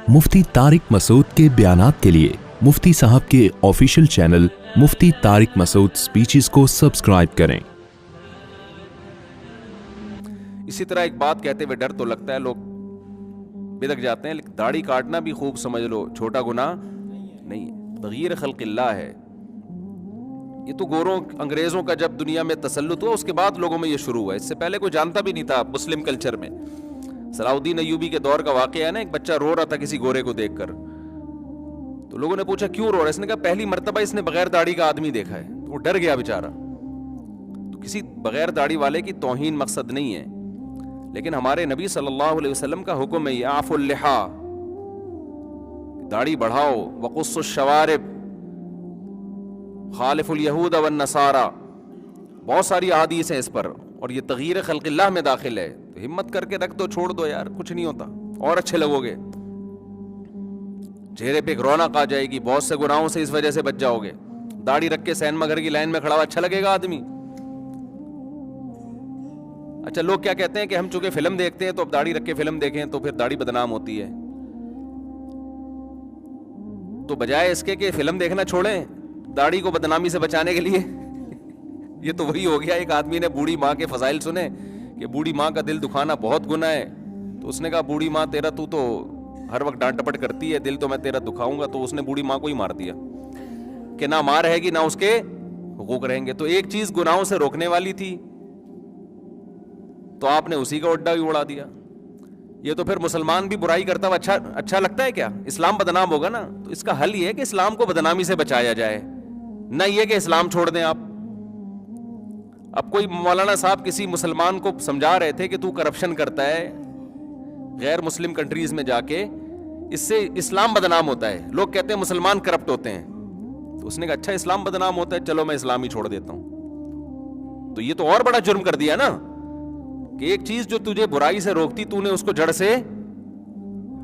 मुफ्ती तारिक मसूद के बयानात के लिए मुफ्ती साहब के ऑफिशियल चैनल मुफ्ती तारिक मसूद स्पीचेस को सब्सक्राइब करें। इसी तरह एक बात कहते हुए डर तो लगता है, लोग बिदक जाते हैं, लेकिन दाढ़ी काटना भी खूब समझ लो छोटा गुनाह नहीं है, तग़यीर खल्क़िल्लाह है। ये तो गोरों अंग्रेज़ों का जब दुनिया में तसल्लुत हुआ उसके बाद लोगों में ये शुरू हुआ, इससे पहले कोई जानता भी नहीं था मुस्लिम कल्चर में। सलाउद्दीन अय्यूबी के दौर का वाक़या है ना, एक बच्चा रो रहा था किसी गोरे को देखकर, तो लोगों ने पूछा क्यों रो रहा है, इसने कहा पहली मर्तबा इसने बगैर दाढ़ी का आदमी देखा है। तो वो डर गया बेचारा। तो किसी बगैर दाढ़ी वाले की तौहीन मकसद नहीं है, लेकिन हमारे नबी सल्लल्लाहु अलैहि वसल्लम का हुक्म है आफुल लिहा, दाढ़ी बढ़ाओ, वक़ुस्सुश शवारिब, खालिफुल यहूद वन नसारा, बहुत सारी अहादीस हैं इस पर, और ये तग़यीर खल्क़िल्लाह में दाखिल है। तो हिम्मत करके रख दो, छोड़ दो यार, कुछ नहीं होता, और अच्छे लगोगे, चेहरे पे एक रौनक आ जाएगी, बहुत से गुनाहों से इस वजह से बच जाओगे। दाढ़ी रख के सिनेमा घर की लाइन में खड़ा हुआ अच्छा लगेगा आदमी। अच्छा, लोग क्या कहते हैं कि हम चूंकि फिल्म देखते हैं तो अब दाढ़ी रख के फिल्म देखें तो फिर दाढ़ी बदनाम होती है। तो बजाय इसके कि फिल्म देखना छोड़ें, दाढ़ी को बदनामी से बचाने के लिए ये तो वही हो गया, एक आदमी ने बूढ़ी माँ के फजाइल सुने कि बूढ़ी माँ का दिल दुखाना बहुत गुनाह है, तो उसने कहा बूढ़ी माँ तेरा, तू तो हर वक्त डांट टपट करती है, दिल तो मैं तेरा दुखाऊंगा। तो उसने बूढ़ी माँ को ही मार दिया कि ना माँ रहेगी ना उसके हुकूक रहेंगे। तो एक चीज गुनाहों से रोकने वाली थी तो आपने उसी का उड्डा भी उड़ा दिया। ये तो फिर मुसलमान भी बुराई करता हुआ अच्छा लगता है क्या? इस्लाम बदनाम होगा ना। तो इसका हल ये है कि इस्लाम को बदनामी से बचाया जाए, ना ये कि इस्लाम छोड़ दें आप। अब कोई मौलाना साहब किसी मुसलमान को समझा रहे थे कि तू करप्शन करता है गैर मुस्लिम कंट्रीज में जाके, इससे इस्लाम बदनाम होता है, लोग कहते हैं मुसलमान करप्ट होते हैं। तो उसने कहा अच्छा इस्लाम बदनाम होता है, चलो मैं इस्लाम ही छोड़ देता हूं। तो ये तो और बड़ा जुर्म कर दिया ना कि एक चीज जो तुझे बुराई से रोकती, तूने उसको जड़ से,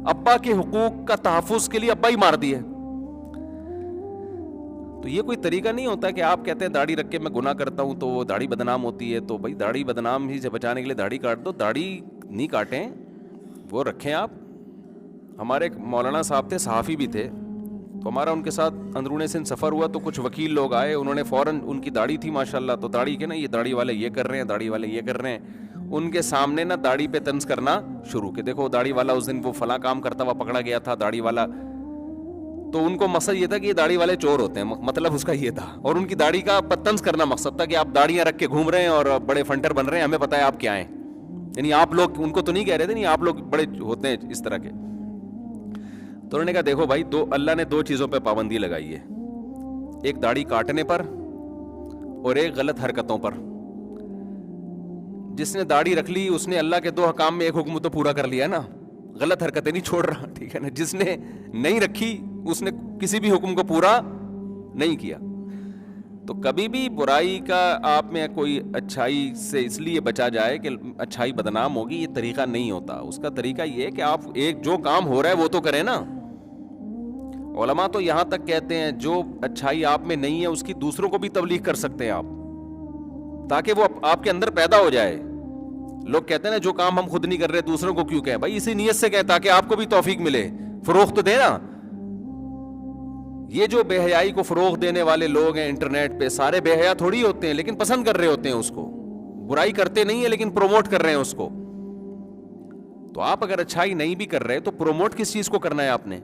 अब्बा के हुकूक का तहफ़्फ़ुज़ के लिए अब्बा ही मार दिए। तो ये कोई तरीका नहीं होता कि आप कहते हैं दाढ़ी रख के मैं गुनाह करता हूं तो वो दाढ़ी बदनाम होती है, तो भाई दाढ़ी बदनाम ही से बचाने के लिए दाढ़ी काट दो। दाढ़ी नहीं काटें, वो रखें आप। हमारे एक मौलाना साहब थे, सहाफ़ी भी थे, तो हमारा उनके साथ अंदरूने सिंध सफ़र हुआ, तो कुछ वकील लोग आए, उन्होंने फ़ौरन, उनकी दाढ़ी थी माशाल्लाह, तो दाढ़ी के ना ये दाढ़ी वाले ये कर रहे हैं, दाढ़ी वाले ये कर रहे हैं, उनके सामने ना दाढ़ी पे तंज करना शुरू कि देखो दाढ़ी वाला उस दिन वो फला काम करता हुआ पकड़ा गया था, दाढ़ी वाला। तो उनको मकसद ये था कि ये दाढ़ी वाले चोर होते हैं, मतलब उसका ये था, और उनकी दाढ़ी का तंज करना मकसद था कि आप दाढ़ियां रख के घूम रहे हैं और बड़े फंटर बन रहे हैं, हमें पता है आप क्या हैं। यानी आप लोग, उनको तो नहीं कह रहे थे, नहीं आप लोग बड़े होते हैं इस तरह के। तो उन्होंने कहा देखो भाई, अल्लाह ने दो चीज़ों पे पाबंदी लगाई है, एक दाढ़ी काटने पर और एक गलत हरकतों पर। जिसने दाढ़ी रख ली उसने अल्लाह के दो हकाम में एक हुक्म तो पूरा कर लिया ना, गलत हरकतें नहीं छोड़ रहा, ठीक है ना। जिसने नहीं रखी उसने किसी भी हुक्म को पूरा नहीं किया। तो कभी भी बुराई का आप में कोई अच्छाई से इसलिए बचा जाए कि अच्छाई बदनाम होगी, ये तरीका नहीं होता। उसका तरीका ये है कि आप एक जो काम हो रहा है वो तो करें ना। उलमा तो यहां तक कहते हैं जो अच्छाई आप में नहीं है उसकी दूसरों को भी तबलीग कर सकते हैं आप, ताकि वो आपके अंदर पैदा हो जाए। लोग कहते हैं ना जो काम हम खुद नहीं कर रहे दूसरों को क्यों कहें, भाई इसी नीयत से कहें ताकि आपको भी तौफीक मिले, फरोख्त तो देना। ये जो बेहयाई को फरोग देने वाले लोग हैं इंटरनेट पे, सारे बेहया थोड़ी होते हैं, लेकिन पसंद कर रहे होते हैं उसको, बुराई करते नहीं है लेकिन प्रोमोट कर रहे हैं उसको। तो आप अगर अच्छाई नहीं भी कर रहे तो प्रोमोट किस चीज को करना है? आपने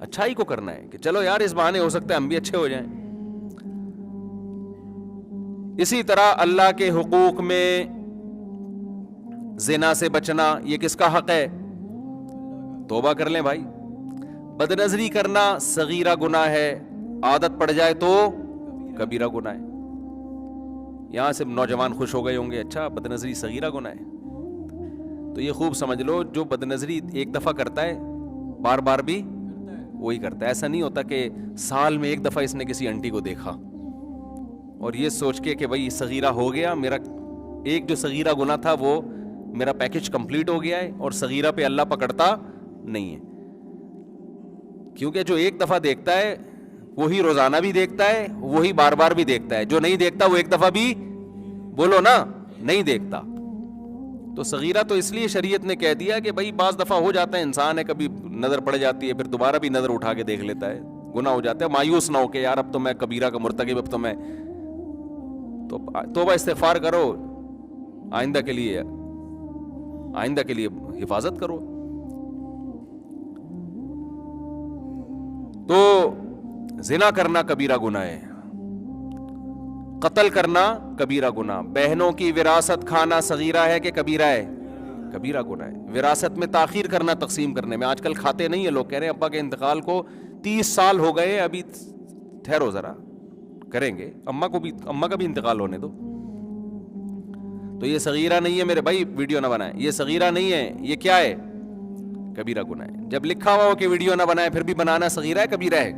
अच्छाई को करना है कि चलो यार इस बहाने हो सकता है हम भी अच्छे हो जाएं। इसी तरह अल्लाह के हुकूक में जिना से बचना, ये किसका हक है? तौबा कर लें भाई। बदनजरी करना सगीरा गुनाह है, आदत पड़ जाए तो कबीरा गुनाह है। यहां से नौजवान खुश हो गए होंगे, अच्छा बदनजरी सगीरा गुनाह है, तो ये खूब समझ लो जो बदनजरी एक दफा करता है बार बार भी वही करता है। ऐसा नहीं होता कि साल में एक दफा इसने किसी आंटी को देखा और ये सोच के कि भाई सगीरा हो गया, मेरा एक जो सगीरा गुनाह था वो मेरा पैकेज कंप्लीट हो गया है, और सगीरा पे अल्लाह पकड़ता नहीं है। क्योंकि जो एक दफा देखता है वही रोजाना भी देखता है, वही बार बार भी देखता है। जो नहीं देखता वो एक दफा भी, बोलो ना, नहीं देखता। तो सगीरा तो इसलिए शरीयत ने कह दिया कि भाई बाज दफा हो जाता है, इंसान है, कभी نظر پڑ جاتی ہے پھر دوبارہ بھی نظر اٹھا کے دیکھ لیتا ہے, گناہ ہو جاتا ہے. مایوس نہ ہو کہ یار اب تو میں کبیرہ کا مرتکب, اب تو میں توبہ استغفار کرو, آئندہ کے لیے حفاظت کرو. تو زنا کرنا کبیرہ گناہ ہے, قتل کرنا کبیرہ گناہ, بہنوں کی وراثت کھانا صغیرہ ہے کہ کبیرہ ہے؟ کبیرہ گناہ ہے. وراثت میں تاخیر کرنا تقسیم کرنے میں, آج کل کھاتے نہیں ہیں لوگ, کہہ رہے ہیں ابا کے انتقال کو 30 سال ہو گئے, ابھی ٹھہرو ذرا کریں گے, اماں کا بھی انتقال ہونے دو. تو یہ صغیرہ نہیں ہے میرے بھائی, ویڈیو نہ بنائیں, یہ صغیرہ نہیں ہے, یہ کیا ہے؟ کبیرہ گناہ ہے. جب لکھا ہوا ہو کہ ویڈیو نہ بنائیں پھر بھی بنانا صغیرہ ہے کبیرہ ہے؟